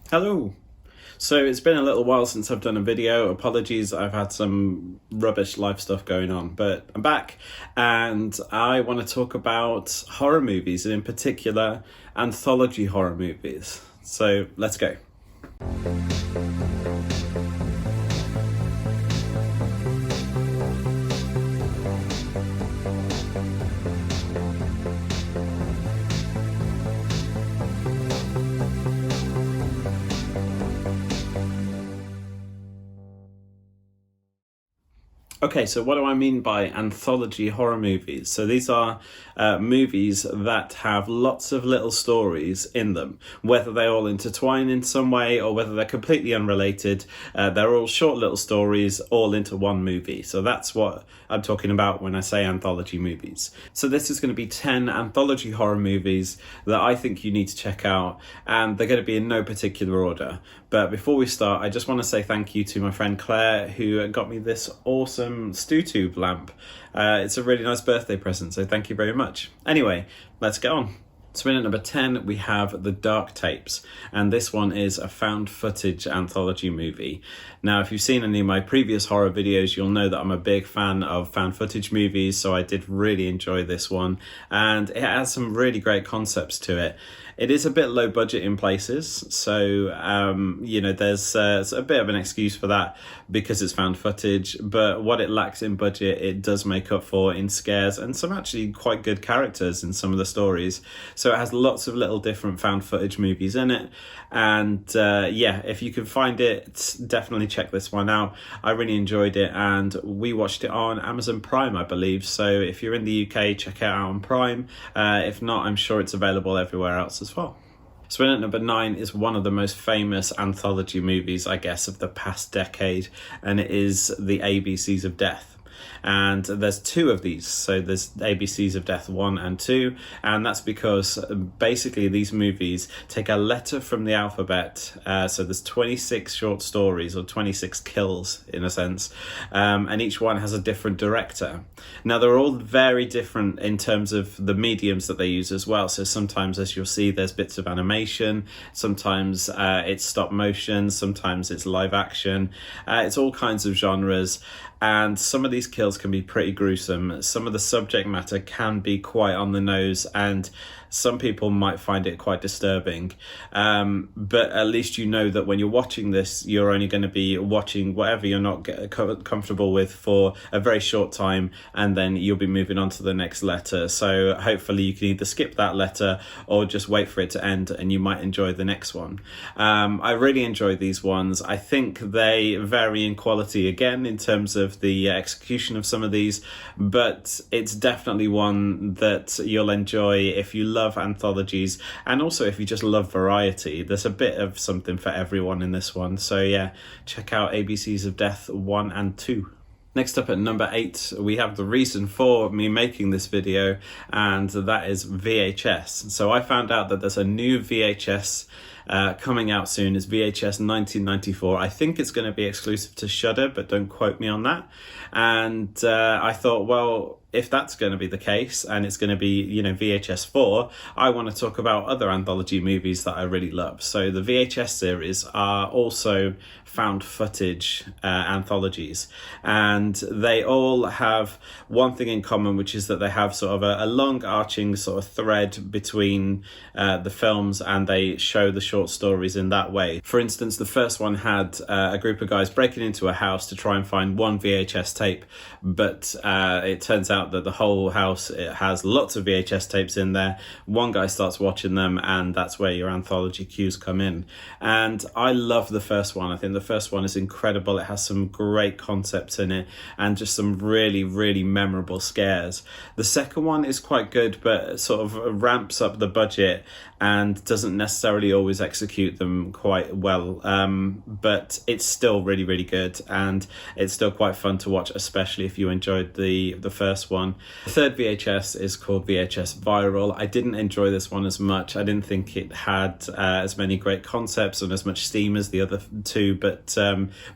Hello. So it's been a little while since I've done a video. Apologies, I've had some rubbish life stuff going on, but I'm back and I want to talk about horror movies and in particular anthology horror movies. So let's go. Okay, so what do I mean by anthology horror movies? So these are movies that have lots of little stories in them, whether they all intertwine in some way or whether they're completely unrelated. They're all short little stories all into one movie. So that's what I'm talking about when I say anthology movies. So this is going to be 10 anthology horror movies that I think you need to check out, and they're going to be in no particular order. But before we start, I just want to say thank you to my friend Claire, who got me this awesome StooToob lamp. It's a really nice birthday present, so thank you very much. Anyway, let's get on. So in at number 10, we have The Dark Tapes, and this one is a found footage anthology movie. Now, if you've seen any of my previous horror videos, you'll know that I'm a big fan of found footage movies, so I did really enjoy this one, and it has some really great concepts to it. It is a bit low budget in places, so there's a bit of an excuse for that because it's found footage, but what it lacks in budget, it does make up for in scares and some actually quite good characters in some of the stories. So it has lots of little different found footage movies in it, and if you can find it, definitely check this one out. I really enjoyed it, and we watched it on Amazon Prime, I believe, so if you're in the UK, check it out on Prime. If not, I'm sure it's available everywhere else as well. So in at number 9 is one of the most famous anthology movies, I guess, of the past decade, and it is The ABCs of Death. And there's two of these, so there's ABCs of Death 1 and 2, and that's because basically these movies take a letter from the alphabet, so there's 26 short stories, or 26 kills in a sense, and each one has a different director. Now they're all very different in terms of the mediums that they use as well, so sometimes, as you'll see, there's bits of animation, sometimes it's stop motion, sometimes it's live action, it's all kinds of genres. And some of these kills can be pretty gruesome. Some of the subject matter can be quite on the nose, and some people might find it quite disturbing. But at least you know that when you're watching this, you're only going to be watching whatever you're not comfortable with for a very short time, and then you'll be moving on to the next letter. So hopefully you can either skip that letter or just wait for it to end, and you might enjoy the next one. I really enjoy these ones. I think they vary in quality again in terms of the execution of some of these, but it's definitely one that you'll enjoy if you love anthologies, and also if you just love variety. There's a bit of something for everyone in this one, so yeah, check out ABCs of Death 1 and 2. Next up at number 8, we have the reason for me making this video, and that is VHS. So I found out that there's a new VHS coming out soon. It's VHS 1994. I think it's going to be exclusive to Shudder, but don't quote me on that. And I thought, well, if that's going to be the case and it's going to be, VHS 4, I want to talk about other anthology movies that I really love. So the VHS series are also found footage anthologies, and they all have one thing in common, which is that they have sort of a long arching sort of thread between the films, and they show the short stories in that way. For instance, the first one had a group of guys breaking into a house to try and find one VHS tape, but it turns out that the whole house, it has lots of VHS tapes in there. One guy starts watching them, and that's where your anthology cues come in. And I love the first one. I think the first one is incredible. It has some great concepts in it and just some really, really memorable scares. The second one is quite good, but sort of ramps up the budget and doesn't necessarily always execute them quite well, but it's still really, really good, and it's still quite fun to watch, especially if you enjoyed the first one. The third VHS is called VHS Viral. I didn't enjoy this one as much. I didn't think it had as many great concepts and as much steam as the other two, but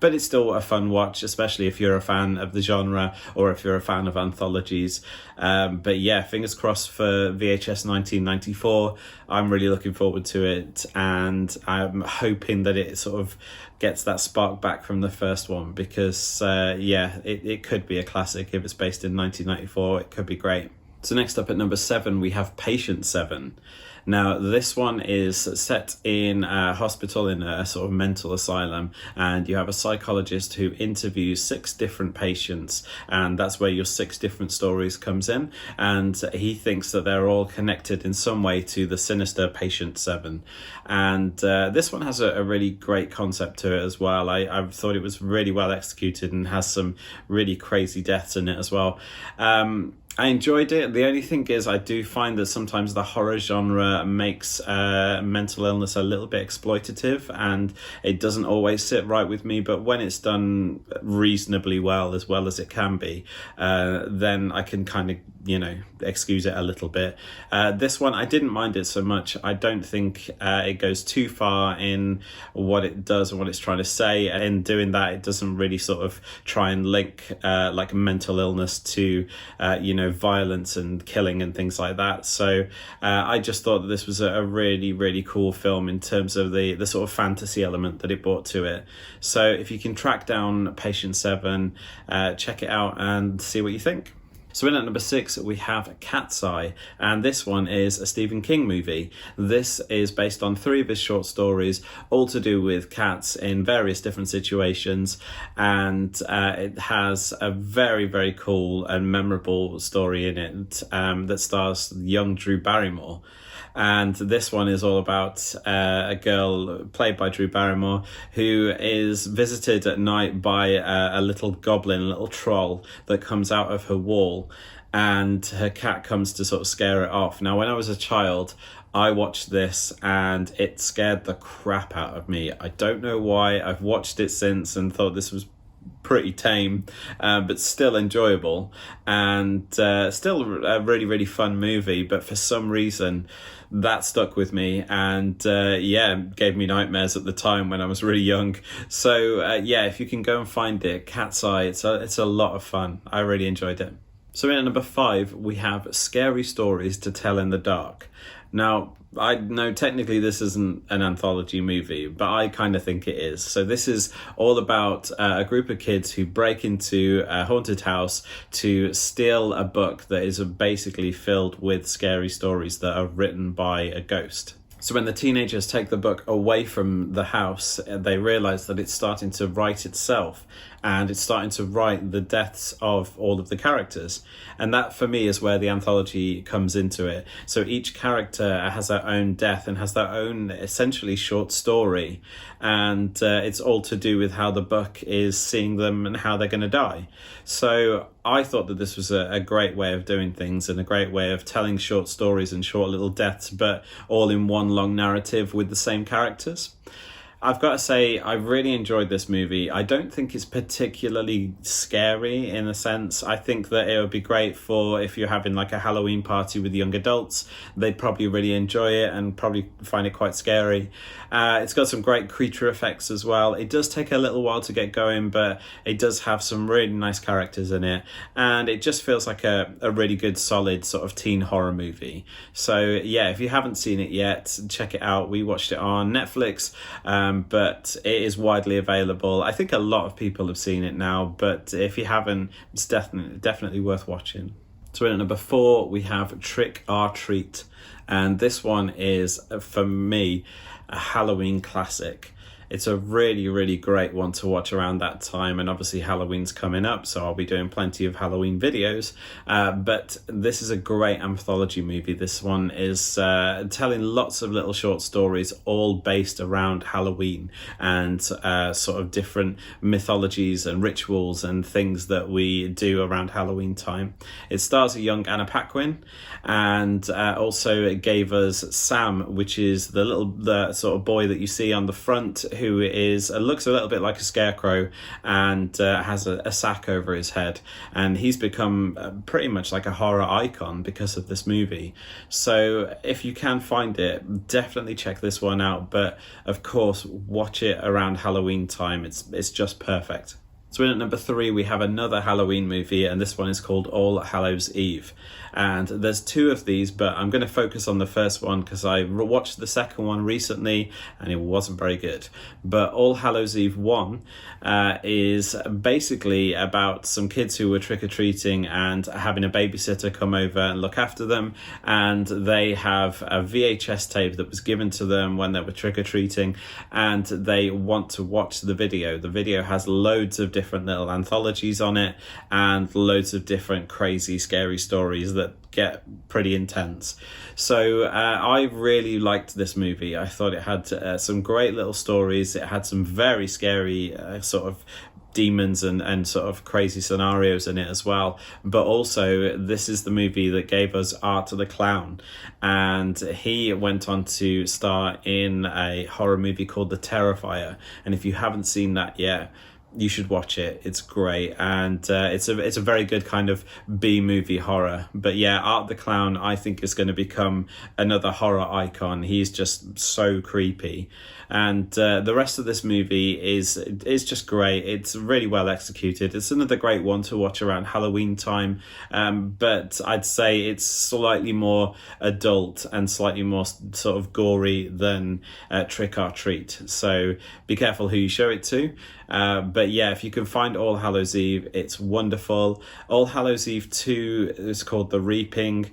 it's still a fun watch, especially if you're a fan of the genre or if you're a fan of anthologies. But yeah, fingers crossed for VHS 1994. I'm really looking forward to it, and and I'm hoping that it sort of gets that spark back from the first one, because it could be a classic. If it's based in 1994, it could be great. So next up at number 7, we have Patient 7. Now, this one is set in a hospital, in a sort of mental asylum, and you have a psychologist who interviews 6 different patients, and that's where your 6 different stories comes in, and he thinks that they're all connected in some way to the sinister Patient 7. And this one has a really great concept to it as well. I thought it was really well executed and has some really crazy deaths in it as well. I enjoyed it. The only thing is, I do find that sometimes the horror genre makes mental illness a little bit exploitative, and it doesn't always sit right with me. But when it's done reasonably well as it can be, then I can kind of, excuse it a little bit. This one, I didn't mind it so much. I don't think it goes too far in what it does and what it's trying to say. In doing that, it doesn't really sort of try and link like mental illness to, violence and killing and things like that. So I just thought that this was a really, really cool film in terms of the sort of fantasy element that it brought to it. So if you can track down Patient 7, check it out and see what you think. So in at number 6, we have Cat's Eye, and this one is a Stephen King movie. This is based on 3 of his short stories, all to do with cats in various different situations, and it has a very, very cool and memorable story in it that stars young Drew Barrymore. And this one is all about a girl played by Drew Barrymore who is visited at night by a little goblin, a little troll that comes out of her wall, and her cat comes to sort of scare it off. Now, when I was a child, I watched this and it scared the crap out of me. I don't know why. I've watched it since and thought this was pretty tame, but still enjoyable, and still a really, really fun movie. But for some reason, that stuck with me, and gave me nightmares at the time when I was really young. So if you can go and find it, Cat's Eye, it's a lot of fun. I really enjoyed it. So in at number 5, we have Scary Stories to Tell in the Dark. Now, I know technically this isn't an anthology movie, but I kind of think it is. So this is all about a group of kids who break into a haunted house to steal a book that is basically filled with scary stories that are written by a ghost. So when the teenagers take the book away from the house, they realise that it's starting to write itself, and it's starting to write the deaths of all of the characters. And that, for me, is where the anthology comes into it. So each character has their own death and has their own, essentially, short story. And it's all to do with how the book is seeing them and how they're going to die. So I thought that this was a great way of doing things, and a great way of telling short stories and short little deaths, but all in one long narrative with the same characters. I've got to say, I really enjoyed this movie. I don't think it's particularly scary in a sense. I think that it would be great for if you're having like a Halloween party with young adults. They'd probably really enjoy it and probably find it quite scary. It's got some great creature effects as well. It does take a little while to get going, but it does have some really nice characters in it. And it just feels like a really good, solid sort of teen horror movie. So yeah, if you haven't seen it yet, check it out. We watched it on Netflix. But it is widely available. I think a lot of people have seen it now, but if you haven't, it's definitely worth watching. So in at number 4, we have Trick or Treat, and this one is, for me, a Halloween classic. It's a really, really great one to watch around that time, and obviously Halloween's coming up, so I'll be doing plenty of Halloween videos, but this is a great anthology movie. This one is telling lots of little short stories, all based around Halloween and sort of different mythologies and rituals and things that we do around Halloween time. It stars a young Anna Paquin, and also it gave us Sam, which is the sort of boy that you see on the front, who looks a little bit like a scarecrow and has a sack over his head, and he's become pretty much like a horror icon because of this movie. So if you can find it, definitely check this one out, but of course watch it around Halloween time. It's just perfect. So in at number 3, we have another Halloween movie, and this one is called All Hallows Eve. And there's 2 of these, but I'm going to focus on the first one because I watched the second one recently and it wasn't very good. But All Hallows Eve 1 is basically about some kids who were trick-or-treating and having a babysitter come over and look after them, and they have a VHS tape that was given to them when they were trick-or-treating, and they want to watch the video. The video has loads of different little anthologies on it and loads of different crazy, scary stories that get pretty intense. So I really liked this movie. I thought it had some great little stories. It had some very scary sort of demons and sort of crazy scenarios in it as well. But also, this is the movie that gave us Art the Clown, and he went on to star in a horror movie called The Terrifier. And if you haven't seen that yet, you should watch it. It's great, and it's a very good kind of B-movie horror. But yeah, Art the Clown, I think, is going to become another horror icon. He's just so creepy, and the rest of this movie is just great. It's really well executed. It's another great one to watch around Halloween time, but I'd say it's slightly more adult and slightly more sort of gory than Trick or Treat. So be careful who you show it to. But yeah, if you can find All Hallows Eve, it's wonderful. All Hallows Eve 2 is called The Reaping.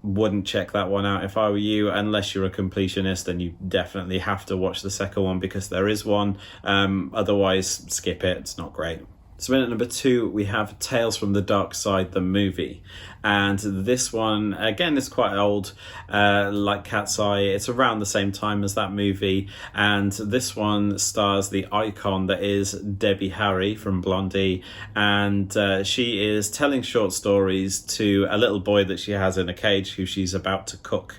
Wouldn't check that one out if I were you, unless you're a completionist, and you definitely have to watch the second one because there is one. Otherwise, skip it. It's not great. So in at number 2, we have Tales from the Darkside, the movie. And this one, again, is quite old, like Cat's Eye. It's around the same time as that movie. And this one stars the icon that is Debbie Harry from Blondie. And she is telling short stories to a little boy that she has in a cage who she's about to cook.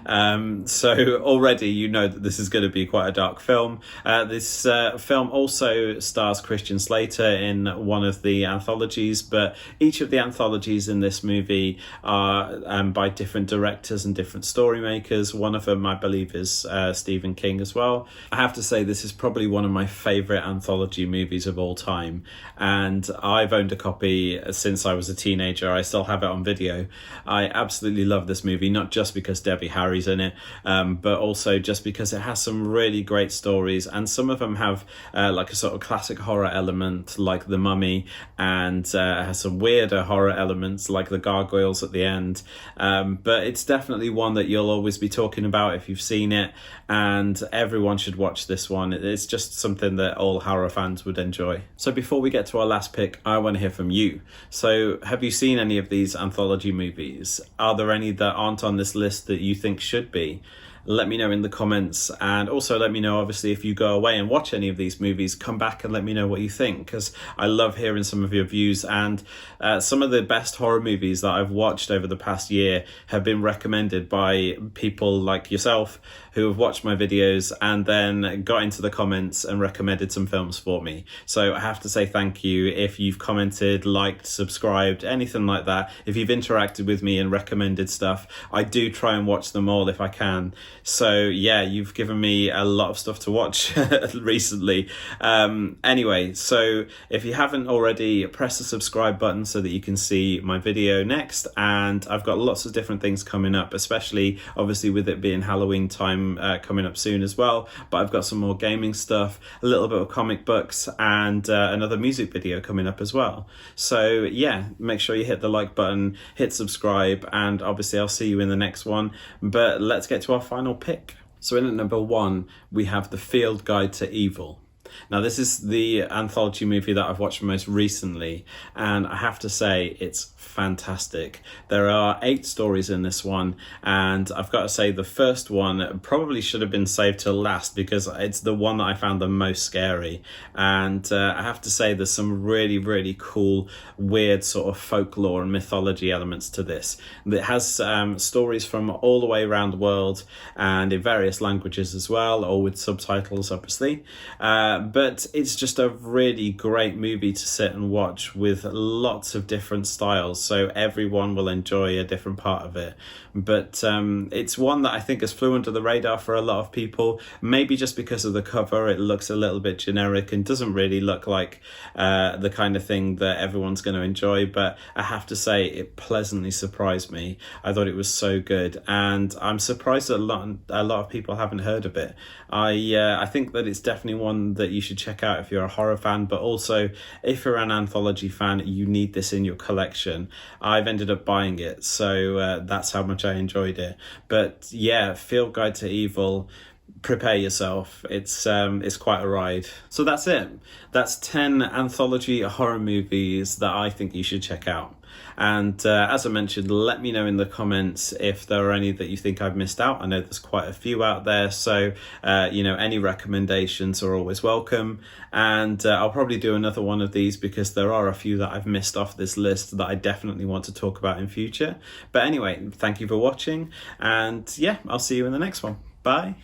So already you know that this is going to be quite a dark film. This film also stars Christian Slater in one of the anthologies, but each of the anthologies in this movie are by different directors and different story makers. One of them, I believe, is Stephen King as well. I have to say, this is probably one of my favourite anthology movies of all time, and I've owned a copy since I was a teenager. I still have it on video. I absolutely love this movie, not just because Debbie Harry's in it, but also just because it has some really great stories, and some of them have like a sort of classic horror element like The Mummy, and has some weirder horror elements like the gargoyles at the end, but it's definitely one that you'll always be talking about if you've seen it, and everyone should watch this one. It's just something that all horror fans would enjoy. So before we get to our last pick, I want to hear from you. So have you seen any of these anthology movies? Are there any that aren't on this list that you think should be? Let me know in the comments, and also let me know, obviously, if you go away and watch any of these movies, come back and let me know what you think, because I love hearing some of your views. And some of the best horror movies that I've watched over the past year have been recommended by people like yourself who have watched my videos and then got into the comments and recommended some films for me. So I have to say thank you if you've commented, liked, subscribed, anything like that. If you've interacted with me and recommended stuff, I do try and watch them all if I can. So yeah, you've given me a lot of stuff to watch recently. Anyway, so if you haven't already, press the subscribe button so that you can see my video next. And I've got lots of different things coming up, especially obviously with it being Halloween time coming up soon as well. But I've got some more gaming stuff, a little bit of comic books, and another music video coming up as well. So yeah, make sure you hit the like button, hit subscribe, and obviously I'll see you in the next one. But let's get to our final pick. So in at number 1, we have The Field Guide to Evil. Now, this is the anthology movie that I've watched most recently, and I have to say it's fantastic. There are 8 stories in this one, and I've got to say the first one probably should have been saved till last because it's the one that I found the most scary. And I have to say there's some really, really cool, weird sort of folklore and mythology elements to this. It has stories from all the way around the world and in various languages as well, or with subtitles, obviously. But it's just a really great movie to sit and watch with lots of different styles, so everyone will enjoy a different part of it. But it's one that I think has flew under the radar for a lot of people, maybe just because of the cover. It looks a little bit generic and doesn't really look like the kind of thing that everyone's going to enjoy, but I have to say it pleasantly surprised me. I thought it was so good, and I'm surprised that a lot of people haven't heard of it. I think that it's definitely one that you should check out if you're a horror fan, but also if you're an anthology fan, you need this in your collection. I've ended up buying it, so that's how much I enjoyed it. But yeah, Field Guide to Evil, prepare yourself. It's quite a ride. So that's it. That's 10 anthology horror movies that I think you should check out. And as I mentioned, let me know in the comments if there are any that you think I've missed out. I know there's quite a few out there, so any recommendations are always welcome. And I'll probably do another one of these because there are a few that I've missed off this list that I definitely want to talk about in future. But anyway, thank you for watching, and yeah, I'll see you in the next one. Bye.